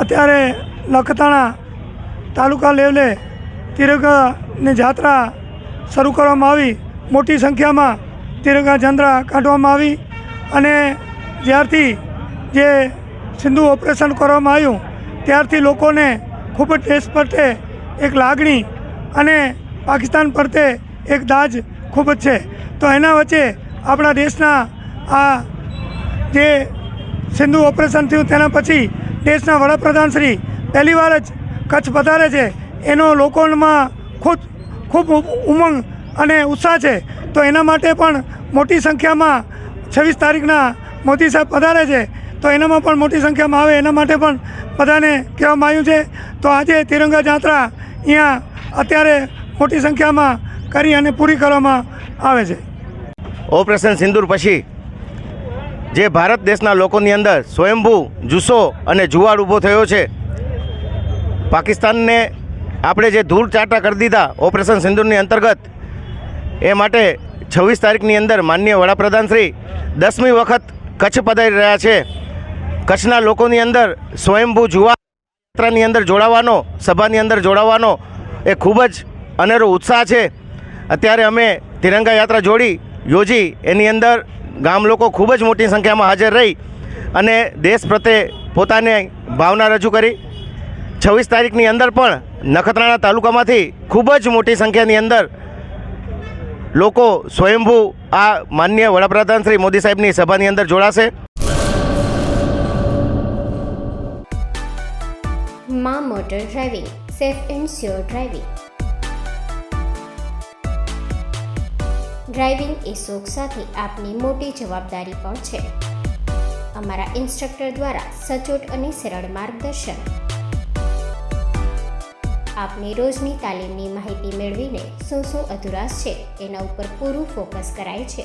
અત્યારે નખત્રાણા તાલુકા લેવલે તિરંગાની જાત્રા શરૂ કરવામાં આવી. મોટી સંખ્યામાં તિરંગા ઝંડા કાઢવામાં આવી અને જ્યારથી જે સિંધુ ઓપરેશન કરવામાં આવ્યું ત્યારથી લોકોને ખૂબ જ દેશ પ્રત્યે એક લાગણી અને પાકિસ્તાન પ્રત્યે એક દાજ ખૂબ જ છે. તો એના વચ્ચે આપણા દેશના આ જે સિંધુ ઓપરેશન થયું તેના પછી દેશના વડાપ્રધાન શ્રી પહેલીવાર જ કચ્છ પધારે છે. એનો લોકોમાં ખૂબ ઉમંગ અને ઉત્સાહ છે. તો એના માટે પણ મોટી સંખ્યામાં 26 તારીખના મોદી સાહેબ પધારે છે. તો એનામાં પણ મોટી સંખ્યામાં આવે એના માટે પણ બધાને કહેવામાં આવ્યું છે. તો આજે તિરંગા જાત્રા અહીંયા અત્યારે મોટી સંખ્યામાં કરી અને પૂરી કરવામાં આવે છે. ઓપરેશન સિંદૂર પછી જે ભારત દેશના લોકોની અંદર સ્વયંભૂ જુસ્સો અને જુવાળ ઊભો થયો છે. પાકિસ્તાનને આપણે જે ધૂળ ચાટા કરી દીધા ઓપરેશન સિંદૂરની અંતર્ગત, એ માટે 26 તારીખની અંદર માનનીય વડાપ્રધાન શ્રી 10મી વખત કચ્છ પધારી રહ્યા છે. કચ્છના લોકોની અંદર સ્વયંભૂ જુવાળ યાત્રાની અંદર જોડાવાનો, સભાની અંદર જોડાવાનો એ ખૂબ જ અનેરો ઉત્સાહ છે. અત્યારે અમે તિરંગા યાત્રા યોજી એની અંદર ગામ લોકો ખૂબ જ મોટી સંખ્યામાં હાજર રહી અને દેશ પ્રત્યે પોતાની ભાવના રજૂ કરી. 26 તારીખની અંદર પણ નખત્રાણા તાલુકામાંથી ખૂબ જ મોટી સંખ્યાની અંદર લોકો સ્વયંભૂ આ માનનીય વડાપ્રધાન શ્રી મોદી સાહેબની સભાની અંદર જોડાશે. માં motor driving, safe and sure driving. Driving એ શોખ સાથે આપની મોટી જવાબદારી પણ છે. અમારા ઇન્સ્ટ્રક્ટર દ્વારા સચોટ અને સરળ માર્ગદર્શન. આપની રોજની તાલીમની માહિતી મેળવીને શું અધુરાશ છે એના ઉપર પૂરું ફોકસ કરાય છે.